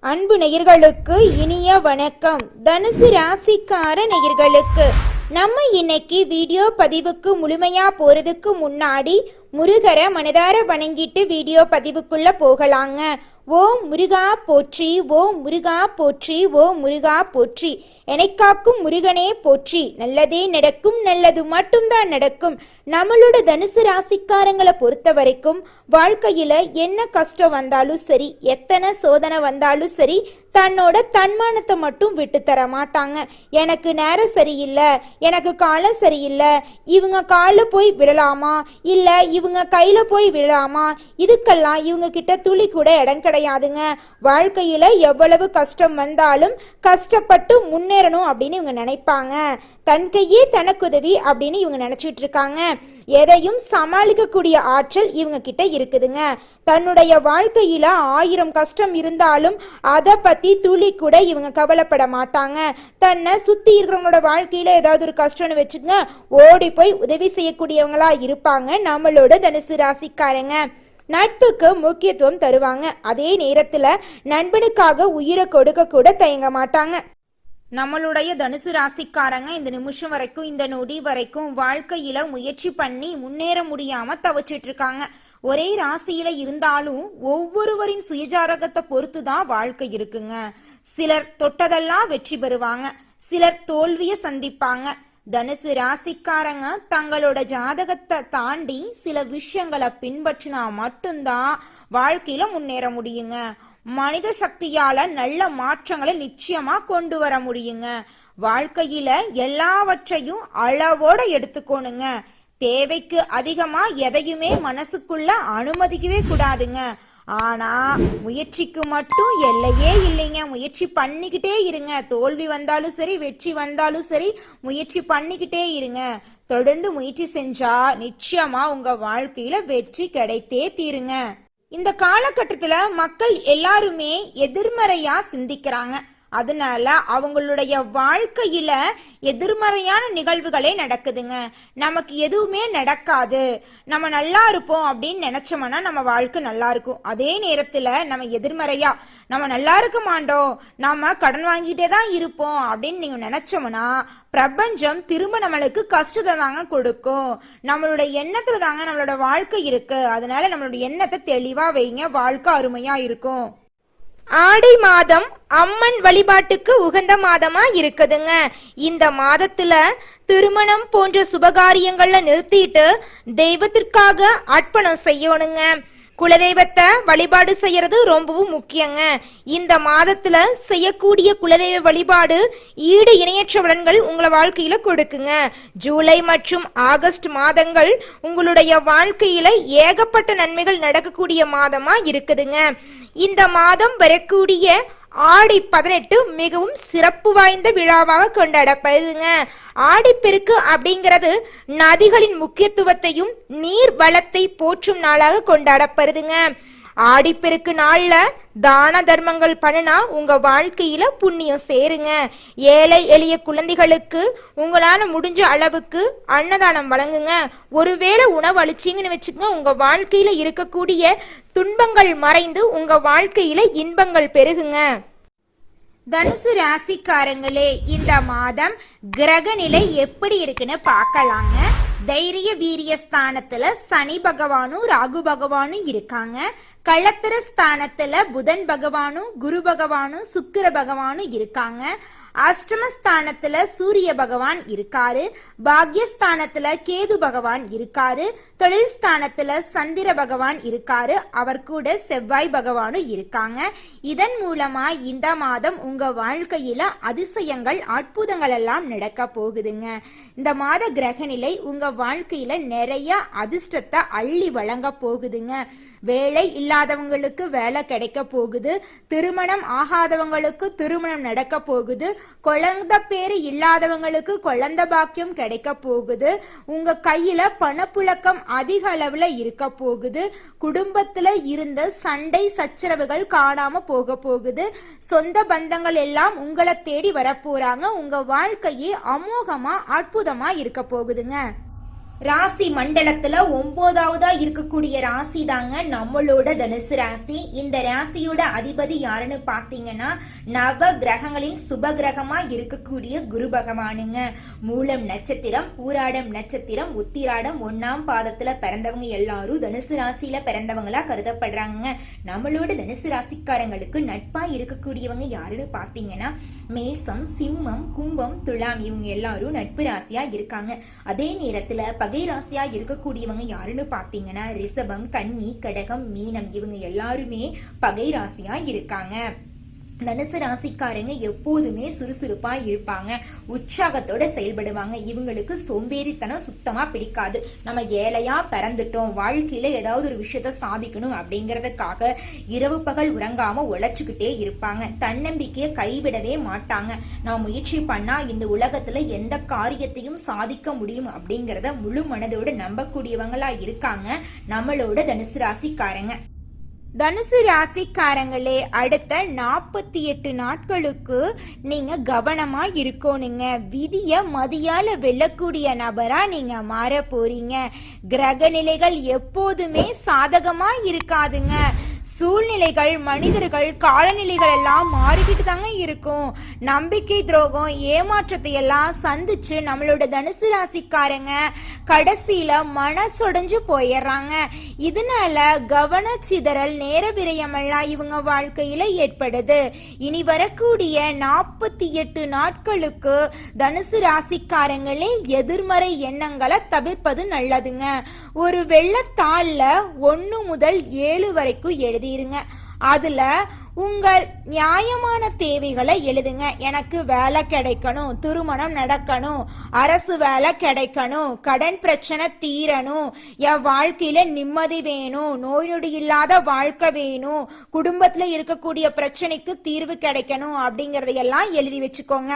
அன்பு நேயர்களுக்கு இனிய வணக்கம். தனுசு ராசிக்கார நேயர்களுக்கு நம்ம இன்னைக்கு வீடியோ பதிவுக்கு முழுமையா போறதுக்கு முன்னாடி முருகரை மனதார வணங்கிட்டு வீடியோ பதிவுக்குள்ள போகலாங்க. ஓம் முருகா போற்றி, ஓம் முருகா போற்றி, ஓம் முருகா போற்றி. எனக்காக்கும் முருகனே போற்றி. நல்லதே நடக்கும், நல்லது மட்டும்தான் நடக்கும். நம்மளோட தனுசு ராசிக்காரங்களை பொறுத்த வரைக்கும் வாழ்க்கையில என்ன கஷ்டம் வந்தாலும் சரி, எத்தனை சோதனை வந்தாலும் சரி, தன்னோட தன்மானத்தை மட்டும் விட்டு தர மாட்டாங்க. எனக்கு நேரம் சரியில்லை, எனக்கு காலம் சரியில்லை, இவங்க காலில் போய் விழலாமா, இல்லை இவங்க கையில போய் விழலாமா, இதுக்கெல்லாம் இவங்க கிட்ட துளி கூட இடம் கிடையாதுங்க. வாழ்க்கையில எவ்வளவு கஷ்டம் வந்தாலும் கஷ்டப்பட்டு முன்னேறணும் அப்படின்னு இவங்க நினைப்பாங்க. தன் கையே தனக்குதவி அப்படின்னு இவங்க நினைச்சிட்டு இருக்காங்க. எதையும் சமாளிக்கக்கூடிய ஆற்றல் இவங்க கிட்ட இருக்குதுங்க. தன்னுடைய வாழ்க்கையில 1000 கஷ்டம் இருந்தாலும் அதை பத்தி துளி கூட இவங்க கவலைப்பட மாட்டாங்க. தன்னை சுத்தி இருக்கிறவங்களோட வாழ்க்கையில ஏதாவது ஒரு கஷ்டம்னு வச்சுங்க, ஓடி போய் உதவி செய்யக்கூடியவங்களா இருப்பாங்க நம்மளோட தனுசு ராசிக்காரங்க. நட்புக்கு முக்கியத்துவம் தருவாங்க. அதே நேரத்துல நண்பனுக்காக உயிரை கொடுக்க கூட தயங்க மாட்டாங்க. நம்மளுடைய தனுசு ராசிக்காரங்க இந்த நிமிஷம் வரைக்கும், இந்த நொடி வரைக்கும் வாழ்க்கையில முயற்சி பண்ணி முன்னேற முடியாம தவிச்சிட்டு இருக்காங்க. ஒரே ராசியில இருந்தாலும் ஒவ்வொருவரின் சுயஜாதகத்தை பொறுத்து தான் வாழ்க்கை இருக்குங்க. சிலர் தொட்டதெல்லாம் வெற்றி பெறுவாங்க, சிலர் தோல்வியை சந்திப்பாங்க. தனுசு ராசிக்காரங்க தங்களோட ஜாதகத்தை தாண்டி சில விஷயங்களை பின்பற்றினா மட்டும்தான் வாழ்க்கையில முன்னேற முடியுங்க. மனித சக்தியால நல்ல மாற்றங்களை நிச்சயமா கொண்டு வர முடியுங்க. வாழ்க்கையில எல்லாவற்றையும் அளவோட எடுத்துக்கோணுங்க. தேவைக்கு அதிகமா எதையுமே மனசுக்குள்ள அனுமதிக்கவே கூடாதுங்க. ஆனா முயற்சிக்கு மட்டும் எல்லையே இல்லைங்க. முயற்சி பண்ணிக்கிட்டே இருங்க. தோல்வி வந்தாலும் சரி, வெற்றி வந்தாலும் சரி, முயற்சி பண்ணிக்கிட்டே இருங்க. தொடர்ந்து முயற்சி செஞ்சா நிச்சயமா உங்க வாழ்க்கையில வெற்றி கிடைத்தே தீருங்க. இந்த காலகட்டத்துல மக்கள் எல்லாருமே எதிர்மறையா சிந்திக்கிறாங்க. அதனால அவங்களுடைய வாழ்க்கையில எதிர்மறையான நிகழ்வுகளே நடக்குதுங்க. நமக்கு எதுவுமே நடக்காது, நம்ம நல்லா இருப்போம் அப்படின்னு நினைச்சோம்னா நம்ம வாழ்க்கை நல்லா இருக்கும். அதே நேரத்துல நம்ம எதிர்மறையா நம்ம நல்லா இருக்க மாட்டோம், நம்ம கடன் வாங்கிட்டே தான் இருப்போம் அப்படின்னு நீங்க நினைச்சோம்னா பிரபஞ்சம் திரும்ப நம்மளுக்கு கஷ்டத்தை தாங்க கொடுக்கும். நம்மளோட எண்ணத்துல தாங்க நம்மளோட வாழ்க்கை இருக்கு. அதனால நம்மளோட எண்ணத்தை தெளிவா வைங்க, வாழ்க்கை அருமையா இருக்கும். ஆடி மாதம் அம்மன் வழிபாட்டுக்கு உகந்த மாதமா இருக்குதுங்க. இந்த மாதத்துல திருமணம் போன்ற சுபகாரியங்கள்ல நிறுத்திட்டு தெய்வத்திற்காக அர்ப்பணம் செய்யணுங்க. குலதெய்வத்தை வழிபாடு செய்யறது ரொம்பவும் முக்கியங்க. இந்த மாதத்துல செய்யக்கூடிய குலதெய்வ வழிபாடு ஈடு இணையற்ற பலன்கள் உங்களை வாழ்க்கையில கொடுக்குங்க. ஜூலை மற்றும் ஆகஸ்ட் மாதங்கள் உங்களுடைய வாழ்க்கையில ஏகப்பட்ட நன்மைகள் நடக்கக்கூடிய மாதமா இருக்குதுங்க. இந்த மாதம் வரக்கூடிய ஆடி 18 மிகவும் சிறப்பு வாய்ந்த விழாவாக கொண்டாடப்படுதுங்க. ஆடிப்பெருக்கு அப்படிங்கிறது நதிகளின் முக்கியத்துவத்தையும் நீர் வளத்தை போற்றும் நாளாக கொண்டாடப்படுதுங்க. ஆடிப்பெருக்கு நாள்ல தான தர்மங்கள் பண்ணினா உங்க வாழ்க்கையில புண்ணியம் சேருங்க. ஏழை எளிய குழந்தைகளுக்கு உங்களால முடிஞ்ச அளவுக்கு அன்னதானம் வழங்குங்க. ஒருவேளை உணவு அளிச்சிங்கன்னு வச்சுக்கோங்க, உங்க வாழ்க்கையில இருக்கக்கூடிய துன்பங்கள் மறைந்து உங்க வாழ்க்கையில இன்பங்கள் பெருகுங்க. தனுசு ராசிக்காரங்களே, இந்த மாதம் கிரக நிலை எப்படி இருக்குன்னு பார்க்கலாங்க. தைரிய வீரிய ஸ்தானத்துல சனி பகவானும் ராகு பகவானும் இருக்காங்க. களத்திர ஸ்தானத்துல புதன் பகவானும் குரு பகவானும் சுக்கிர பகவானும் இருக்காங்க. அஷ்டமஸ்தானத்துல சூரிய பகவான் இருக்காரு. பாக்யஸ்தானத்துல கேது பகவான் இருக்காரு. தொழில் ஸ்தானத்துல சந்திர பகவான் இருக்காரு. அவர் கூட செவ்வாய் பகவானும் இருக்காங்க. இதன் மூலமா இந்த மாதம் உங்க வாழ்க்கையில அதிசயங்கள் அற்புதங்கள் எல்லாம் நடக்க போகுதுங்க. இந்த மாத கிரகநிலை உங்க வாழ்க்கையில நிறைய அதிர்ஷ்டத்தை அள்ளி வழங்க போகுதுங்க. வேலை இல்லாதவங்களுக்கு வேலை கிடைக்க போகுது. திருமணம் ஆகாதவங்களுக்கு திருமணம் நடக்க போகுது. குழந்தை பேரு இல்லாதவங்களுக்கு குழந்தை பாக்கியம் கிடைக்க போகுது. உங்க கையில பணப்புழக்கம் அதிக அளவுல இருக்க போகுது. குடும்பத்துல இருந்த சண்டை சச்சரவுகள் காணாம போக போகுது. சொந்த பந்தங்கள் எல்லாம் உங்களை தேடி வர போறாங்க. உங்க வாழ்க்கையே அமோகமா அற்புதமா இருக்க போகுதுங்க. ராசி மண்டலத்துல 9வதா இருக்கக்கூடிய ராசி தாங்க நம்மளோட தனுசு ராசி. இந்த ராசியோட அதிபதி யாருன்னு பாத்தீங்கன்னா நவ கிரகங்களின் சுப கிரகமா இருக்கக்கூடிய குரு பகவானுங்க. மூலம் நட்சத்திரம், பூராடம் நட்சத்திரம், உத்திராடம் 1ஆம் பாதத்துல பிறந்தவங்க எல்லாரும் தனுசு ராசியில பிறந்தவங்களா கருதப்படுறாங்க. நம்மளோட தனுசு ராசிக்காரங்களுக்கு நட்பா இருக்கக்கூடியவங்க யாருன்னு பாத்தீங்கன்னா மேசம், சிம்மம், கும்பம், துலாம் இவங்க எல்லாரும் நட்பு ராசியா இருக்காங்க. அதே நேரத்துல பகை ராசியா இருக்கக்கூடியவங்க யாருன்னு பாத்தீங்கன்னா ரிஷபம், கன்னி, கடகம், மீனம் இவங்க எல்லாருமே பகை ராசியா இருக்காங்க. தனுசு ராசிக்காரங்க எப்போதுமே சுறுசுறுப்பா இருப்பாங்க, உற்சாகத்தோட செயல்படுவாங்க. இவங்களுக்கு சோம்பேறித்தனம் சுத்தமா பிடிக்காது. நம்ம ஏழையா பிறந்துட்டோம், வாழ்க்கையில ஏதாவது ஒரு விஷயத்த சாதிக்கணும் அப்படிங்கறதுக்காக இரவு பகல் உறங்காம உழைச்சுக்கிட்டே இருப்பாங்க. தன்னம்பிக்கையை கைவிடவே மாட்டாங்க. நான் முயற்சி பண்ணா இந்த உலகத்துல எந்த காரியத்தையும் சாதிக்க முடியும் அப்படிங்கறத முழு மனதோடு நம்பக்கூடியவங்களா இருக்காங்க நம்மளோட தனுசு ராசிக்காரங்க. தனுசு ராசிக்காரங்களே, அடுத்த 48 நாட்களுக்கு நீங்க கவனமா இருக்கணுங்க. விதிய மதியால வெல்லக்கூடிய நபரா நீங்க மாற போறீங்க. கிரக நிலைகள் எப்போதுமே சாதகமா இருக்காதுங்க. சூழ்நிலைகள், மனிதர்கள், காலநிலைகள் எல்லாம் மாறிக்கிட்டு தாங்க இருக்கும். நம்பிக்கை துரோகம், ஏமாற்றத்தை எல்லாம் சந்திச்சு நம்மளோட தனுசு ராசிக்காரங்க கடைசியில மனசொடைஞ்சு போயிடுறாங்க. இதனால கவனச்சிதறல், நேர விரயமெல்லாம் இவங்க வாழ்க்கையில ஏற்படுது. இனி வரக்கூடிய 48 நாட்களுக்கு தனுசு ராசிக்காரங்களே எதிர்மறை எண்ணங்களை தவிர்ப்பது நல்லதுங்க. ஒரு வெள்ளத்தாள்ல 1 முதல் 7 வரைக்கும் எழுதிருங்க. அதுல உங்கள் நியாயமான தேவைகளை எழுதுங்க. எனக்கு வேலை கிடைக்கணும், திருமணம் நடக்கணும், அரசு வேலை கிடைக்கணும், கடன் பிரச்சனை தீரணும், என் வாழ்க்கையில நிம்மதி வேணும், நோய் நொடி இல்லாத வாழ்க்கை வேணும், குடும்பத்துல இருக்கக்கூடிய பிரச்சனைக்கு தீர்வு கிடைக்கணும் அப்படிங்கறதையெல்லாம் எழுதி வச்சுக்கோங்க.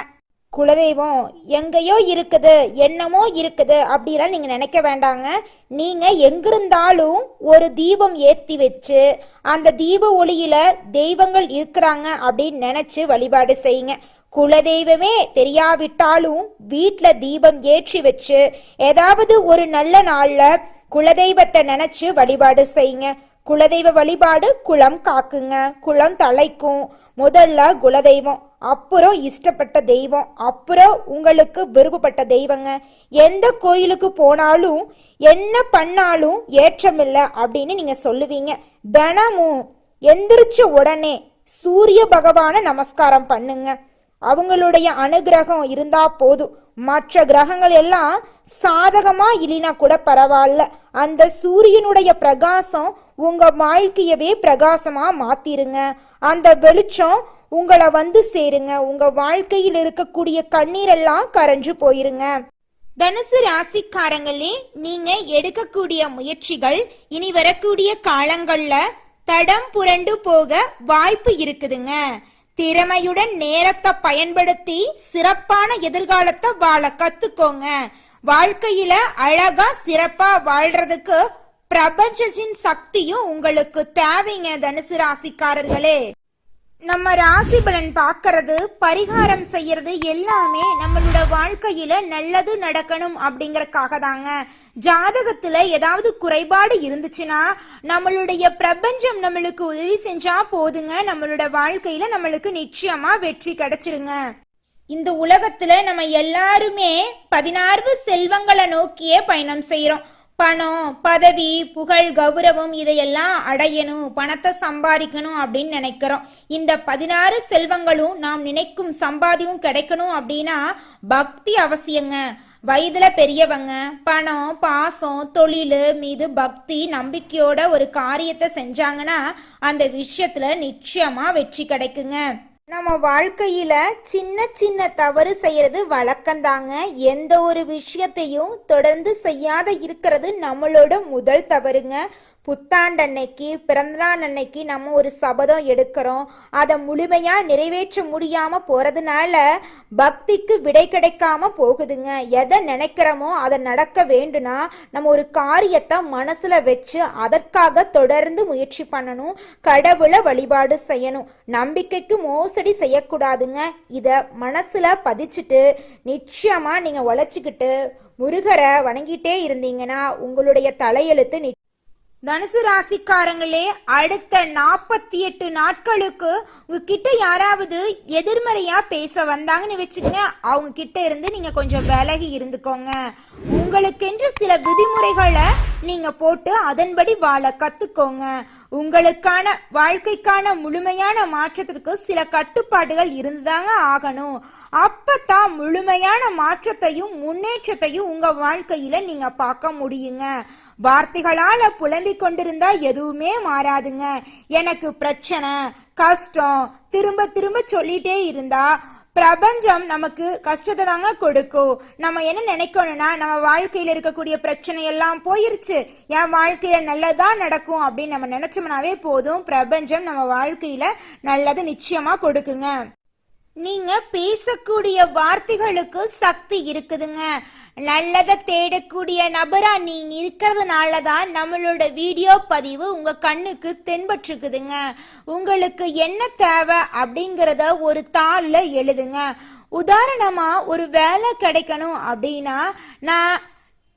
குலதெய்வம் எங்கேயோ இருக்குது, என்னமோ இருக்குது அப்படிலாம் நீங்க நினைக்க வேண்டாங்க. நீங்க எங்கிருந்தாலும் ஒரு தீபம் ஏற்றி வச்சு அந்த தீப ஒளியில தெய்வங்கள் இருக்கிறாங்க அப்படின்னு நினைச்சு வழிபாடு செய்யுங்க. குலதெய்வமே தெரியாவிட்டாலும் வீட்டுல தீபம் ஏற்றி வச்சு ஏதாவது ஒரு நல்ல நாள்ல குலதெய்வத்தை நினைச்சு வழிபாடு செய்யுங்க. குலதெய்வ வழிபாடு குலம் காக்குங்க, குலம் தலைக்கும். முதல்ல குலதெய்வம், அப்புறம் இஷ்டப்பட்ட தெய்வம், அப்புறம் உங்களுக்கு விருப்பப்பட்ட தெய்வங்க. எந்த கோயிலுக்கு போனாலும் என்ன பண்ணாலும் ஏற்றமில்லை அப்படின்னு நீங்க சொல்லுவீங்க. தினமும் எந்திரிச்ச உடனே சூரிய பகவான நமஸ்காரம் பண்ணுங்க. அவங்களுடைய அனுகிரகம் இருந்தா போதும். மற்ற கிரகங்கள் எல்லாம் சாதகமா இல்லைனா கூட பரவாயில்ல, அந்த சூரியனுடைய பிரகாசம் உங்க வாழ்க்கையவே பிரகாசமா மாத்திருங்க. அந்த வெளிச்சம் உங்களை வந்து சேருங்க. உங்க வாழ்க்கையில் இருக்கக்கூடிய கண்ணீரெல்லாம் கரைஞ்சு போயிருங்க. தனுசு ராசிக்காரங்களே, நீங்க எடுக்கக்கூடிய முயற்சிகள் இனி வரக்கூடிய காலங்கள்ல தடம் புரண்டு போக வாய்ப்பு இருக்குதுங்க. திறமையுடன் நேரத்தை பயன்படுத்தி சிறப்பான எதிர்காலத்தை வாழ கத்துக்கோங்க. வாழ்க்கையில அழகா சிறப்பா வாழ்றதுக்கு பிரபஞ்சத்தின் சக்தியும் உங்களுக்கு தேவைங்க. தனுசு ராசிக்காரர்களே, நம்ம ராசி பலன் பார்க்கறது, பரிகாரம் செய்யறது எல்லாமே நம்மளோட வாழ்க்கையில நல்லது நடக்கணும் அப்படிங்கறக்காக தாங்க. ஜாதகத்துல ஏதாவது குறைபாடு இருந்துச்சுன்னா நம்மளுடைய பிரபஞ்சம் நம்மளுக்கு உதவி செஞ்சா போதுங்க. நம்மளோட வாழ்க்கையில நம்மளுக்கு நிச்சயமா வெற்றி கிடைச்சிருங்க. இந்த உலகத்துல நம்ம எல்லாருமே 16 செல்வங்களை நோக்கியே பயணம் செய்யறோம். பணம், பதவி, புகழ், கௌரவம் இதையெல்லாம் அடையணும், பணத்தை சம்பாதிக்கணும் அப்படின்னு நினைக்கிறோம். இந்த 16 செல்வங்களும் நாம் நினைக்கும் சம்பாதியும் கிடைக்கணும் அப்படின்னா பக்தி அவசியங்க. வயதுல பெரியவங்க பணம், பாசம், தொழில் மீது பக்தி, நம்பிக்கையோட ஒரு காரியத்தை செஞ்சாங்கன்னா அந்த விஷயத்துல நிச்சயமா வெற்றி கிடைக்குங்க. நம்ம வாழ்க்கையில சின்ன சின்ன தவறு செய்யறது வழக்கம்தாங்க. எந்த ஒரு விஷயத்தையும் தொடர்ந்து செய்யாத இருக்கிறது நம்மளோட முதல் தவறுங்க. புத்தாண்டு அன்னைக்கு, பிறந்தநாள் அன்னைக்கு நம்ம ஒரு சபதம் எடுக்கிறோம், அதை முழுமையா நிறைவேற்ற முடியாம போறதுனால பக்திக்கு விடை கிடைக்காம போகுதுங்க. எதை நினைக்கிறோமோ அதை நடக்க வேண்டும்னா நம்ம ஒரு காரியத்தை மனசுல வச்சு அதற்காக தொடர்ந்து முயற்சி பண்ணணும். கடவுளை வழிபாடு செய்யணும். நம்பிக்கைக்கு மோசடி செய்யக்கூடாதுங்க. இத மனசுல பதிச்சுட்டு நிச்சயமா நீங்க உழைச்சிக்கிட்டு முருகரை வணங்கிட்டே இருந்தீங்கன்னா உங்களுடைய தலையெழுத்து தனுசு ராசிக்காரங்களே, அடுத்த 48 நாட்களுக்கு உங்ககிட்ட யாராவது எதிர்மறையா பேச வந்தாங்கன்னு வச்சுக்கங்க, அவங்க கிட்ட இருந்து நீங்க கொஞ்சம் விலகி இருந்துக்கோங்க. உங்களுக்கென்று சில விதிமுறைகளை நீங்க போட்டு அதன்படி வாழ கத்துக்கோங்க. உங்களுக்கான வாழ்க்கைக்கான முழுமையான மாற்றத்திற்கு சில கட்டுப்பாடுகள் இருந்துதாங்க ஆகணும். அப்பதான் முழுமையான மாற்றத்தையும் முன்னேற்றத்தையும் உங்க வாழ்க்கையில நீங்க பார்க்க முடியுங்க. வார்த்தைகளால புலம்பிக் கொண்டிருந்தா எதுவுமே மாறாதுங்க. எனக்கு பிரச்சனை கஷ்டம் திரும்ப திரும்ப சொல்லிட்டே இருந்தா பிரபஞ்சம் நமக்கு கஷ்டத்தை தாங்க கொடுக்கும். நம்ம என்ன நினைக்கணும்னா, நம்ம வாழ்க்கையில இருக்கக்கூடிய பிரச்சனை எல்லாம் போயிருச்சு, என் வாழ்க்கையில நல்லதான் நடக்கும் அப்படின்னு நம்ம நினைச்சோம்னாவே போதும், பிரபஞ்சம் நம்ம வாழ்க்கையில நல்லது நிச்சயமா கொடுக்குங்க. நீங்க பேசக்கூடிய வார்த்தைகளுக்கு சக்தி இருக்குதுங்க. நல்லதை தேடக்கூடிய நபரா நீங்க இருக்கிறதுனாலதான் நம்மளோட வீடியோ பதிவு உங்க கண்ணுக்கு தென்பற்றுக்குதுங்க. உங்களுக்கு என்ன தேவை அப்படிங்கிறத ஒரு தாள்ல எழுதுங்க. உதாரணமா ஒரு வேலை கிடைக்கணும் அப்படின்னா, நான்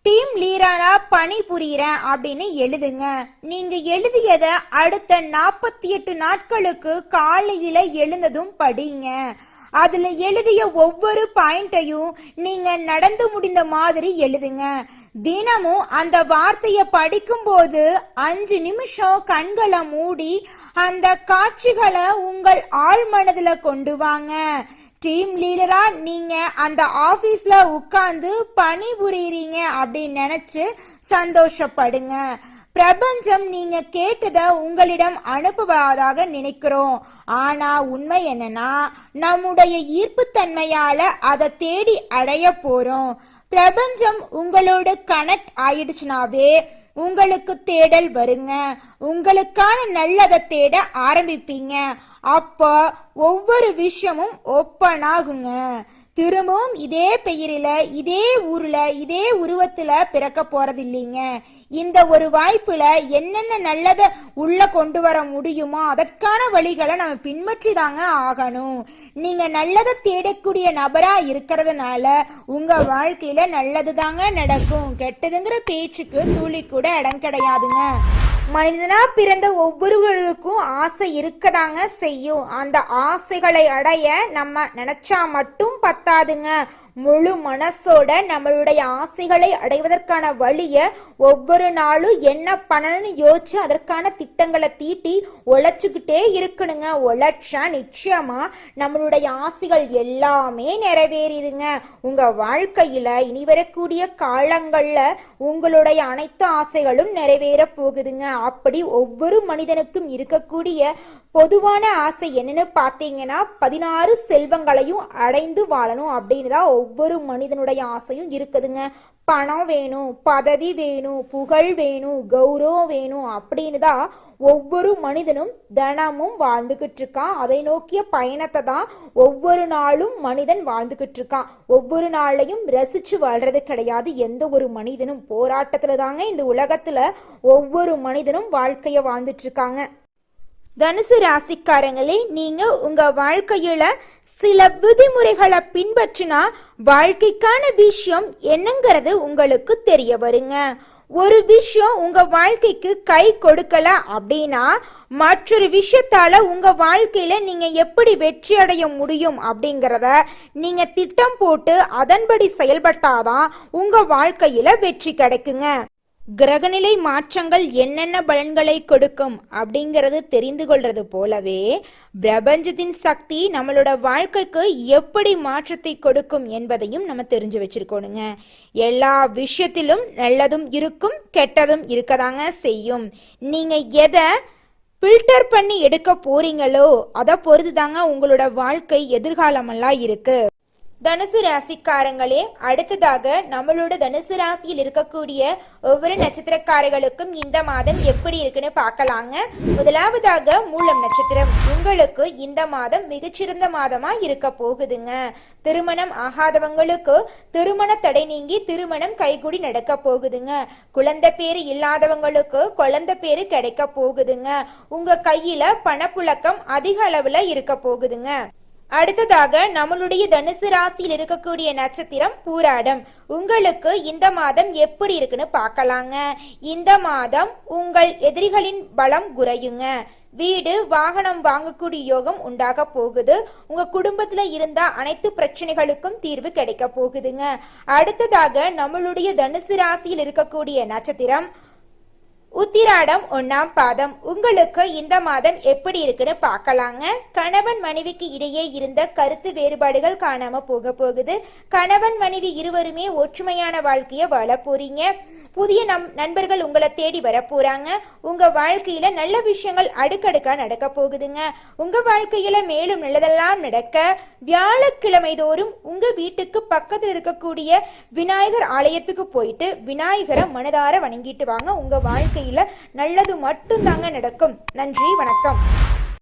டீம் லீடரா பணி புரிகிறேன் அப்படின்னு எழுதுங்க. நீங்க எழுதியதை அடுத்த 48 நாட்களுக்கு காலையில எழுந்ததும் படிங்க. அதுல எழுதிய ஒவ்வொரு பாயிண்டையும் நீங்க நடந்து முடிந்த மாதிரி எழுதுங்க. தினமும் அந்த வார்த்தைய படிக்கும் போது 5 நிமிஷம் கண்களை மூடி அந்த காட்சிகளை உங்கள் ஆழ் மனதுல கொண்டு வாங்க. டீம் லீடரா நீங்க அந்த ஆபீஸ்ல உட்கார்ந்து பணி புரியுறீங்க அப்படின்னு நினைச்சு சந்தோஷப்படுங்க. பிரபஞ்சம் நீங்க கேட்டதை உங்களிடம் அனுப்புவதாக நினைக்கிறோம். ஆனா உண்மை என்னன்னா, நம்முடைய ஈர்ப்பு தன்மையால அதை தேடி அடைய போறோம். பிரபஞ்சம் உங்களோட கனெக்ட் ஆயிடுச்சுனாவே உங்களுக்கு தேடல் வருங்க. உங்களுக்கான நல்லதை தேட ஆரம்பிப்பீங்க. அப்போ ஒவ்வொரு விஷயமும் ஓப்பன் ஆகுங்க. திரும்பவும் இதே பெயரில் இதே ஊர்ல இதே உருவத்துல பிறக்க போறது இல்லைங்க. இந்த ஒரு வாய்ப்புல என்னென்ன நல்லதை உள்ள கொண்டு வர முடியுமோ அதற்கான வழிகளை நம்ம பின்பற்றி தாங்க ஆகணும். நீங்க நல்லதை தேடக்கூடிய நபரா இருக்கிறதுனால உங்க வாழ்க்கையில நல்லது தாங்க நடக்கும். கெட்டதுங்கிற பேச்சுக்கு துளி கூட இடம் கிடையாதுங்க. மனிதனா பிறந்த ஒவ்வொருவருக்கும் ஆசை இருக்கதாங்க செய்யும். அந்த ஆசைகளை அடைய நம்ம நினைச்சா மட்டும் பத்தாதுங்க. முழு மனசோட நம்மளுடைய ஆசைகளை அடைவதற்கான வழிய ஒவ்வொரு நாளும் என்ன பண்ணணும்னு யோசிச்சு அதற்கான திட்டங்களை தீட்டி உழைச்சுக்கிட்டே இருக்கணுங்க. உழைச்சா நிச்சயமா நம்மளுடைய ஆசைகள் எல்லாமே நிறைவேறிடுங்க. உங்க வாழ்க்கையில இனி வரக்கூடிய காலங்கள்ல உங்களுடைய அனைத்து ஆசைகளும் நிறைவேற போகுதுங்க. அப்படி ஒவ்வொரு மனிதனுக்கும் இருக்கக்கூடிய பொதுவான ஆசை என்னன்னு பார்த்தீங்கன்னா 16 செல்வங்களையும் அடைந்து வாழணும் அப்படின்னு தான் ஒவ்வொரு மனிதனுடைய ஆசையும் இருக்குதுங்க. பணம் வேணும், பதவி வேணும், புகழ் வேணும், கௌரவம் வேணும் அப்படின்னு தான் ஒவ்வொரு மனிதனும் தினமும் வாழ்ந்துகிட்டு இருக்கான். அதை நோக்கிய பயணத்தை தான் ஒவ்வொரு நாளும் மனிதன் வாழ்ந்துகிட்டு இருக்கான். ஒவ்வொரு நாளையும் ரசிச்சு வாழ்றது கிடையாது. எந்த ஒரு மனிதனும் போராட்டத்துல தாங்க இந்த உலகத்துல ஒவ்வொரு மனிதனும் வாழ்க்கைய வாழ்ந்துட்டு இருக்காங்க. தனுசு ராசிக்காரங்களே, நீங்க உங்க வாழ்க்கையில சில விதிமுறைகளை பின்பற்றினா வாழ்க்கைக்கான விஷயம் என்னங்கிறது உங்களுக்கு தெரிய வருங்க. ஒரு விஷயம் உங்க வாழ்க்கைக்கு கை கொடுக்கல அப்படின்னா மற்றொரு விஷயத்தால உங்க வாழ்க்கையில நீங்க எப்படி வெற்றி அடைய முடியும் அப்படிங்கிறத நீங்க திட்டம் போட்டு அதன்படி செயல்பட்டாதான் உங்க வாழ்க்கையில வெற்றி கிடைக்குங்க. கிரகநிலை மாற்றங்கள் என்னென்ன பலன்களை கொடுக்கும் அப்படிங்கிறது தெரிந்து கொள்றது போலவே பிரபஞ்சத்தின் சக்தி நம்மளோட வாழ்க்கைக்கு எப்படி மாற்றத்தை கொடுக்கும் என்பதையும் நம்ம தெரிஞ்சு வச்சிருக்கோனுங்க. எல்லா விஷயத்திலும் நல்லதும் இருக்கும் கெட்டதும் இருக்கதாங்க செய்யும். நீங்க எதை ஃபில்டர் பண்ணி எடுக்க போறீங்களோ அதை பொறுத்து தாங்க உங்களோட வாழ்க்கை எதிர்காலமெல்லாம் இருக்கு. தனுசு ராசிக்காரங்களே, அடுத்ததாக நம்மளோட தனுசு ராசியில் இருக்கக்கூடிய ஒவ்வொரு நட்சத்திரக்காரர்களுக்கும் இந்த மாதம் எப்படி இருக்குன்னு பார்க்கலாங்க. முதலாவதாக மூலம் நட்சத்திரம். உங்களுக்கு இந்த மாதம் மிகச்சிறந்த மாதமா இருக்க போகுதுங்க. திருமணம் ஆகாதவங்களுக்கு திருமண தடை நீங்கி திருமணம் கைகூடி நடக்க போகுதுங்க. குழந்தை பேரு இல்லாதவங்களுக்கு குழந்தை பேரு கிடைக்க போகுதுங்க. உங்க கையில பணப்புழக்கம் அதிக அளவுல இருக்க போகுதுங்க. அடுத்ததாக நம்மளுடைய தனுசு ராசியில் இருக்கக்கூடிய நட்சத்திரம் பூராடம். உங்களுக்கு இந்த மாதம் எப்படி இருக்குன்னு பார்க்கலாங்க. இந்த மாதம் உங்கள் எதிரிகளின் பலம் குறையுங்க. வீடு வாகனம் வாங்கக்கூடிய யோகம் உண்டாக போகுது. உங்க குடும்பத்துல இருந்த அனைத்து பிரச்சனைகளுக்கும் தீர்வு கிடைக்க போகுதுங்க. அடுத்ததாக நம்மளுடைய தனுசு ராசியில் இருக்கக்கூடிய நட்சத்திரம் உத்திராடம் 1ஆம் பாதம். உங்களுக்கு இந்த மாதம் எப்படி இருக்குன்னு பார்க்கலாங்க. கணவன் மனைவிக்கு இடையே இருந்த கருத்து வேறுபாடுகள் காணாம போகுது. கணவன் மனைவி இருவருமே ஒற்றுமையான வாழ்க்கைய வாழ போறீங்க. புதிய நண்பர்கள் உங்களை தேடி வர போறாங்க. உங்க வாழ்க்கையில நல்ல விஷயங்கள் அடுக்கடுக்கா நடக்க போகுதுங்க. உங்க வாழ்க்கையில மேலும் நல்லதெல்லாம் நடக்க வியாழக்கிழமை தோறும் உங்க வீட்டுக்கு பக்கத்தில் இருக்கக்கூடிய விநாயகர் ஆலயத்துக்கு போயிட்டு விநாயகரை மனதார வணங்கிட்டு வாங்க. உங்க வாழ்க்கையில நல்லது மட்டும் தாங்க நடக்கும். நன்றி, வணக்கம்.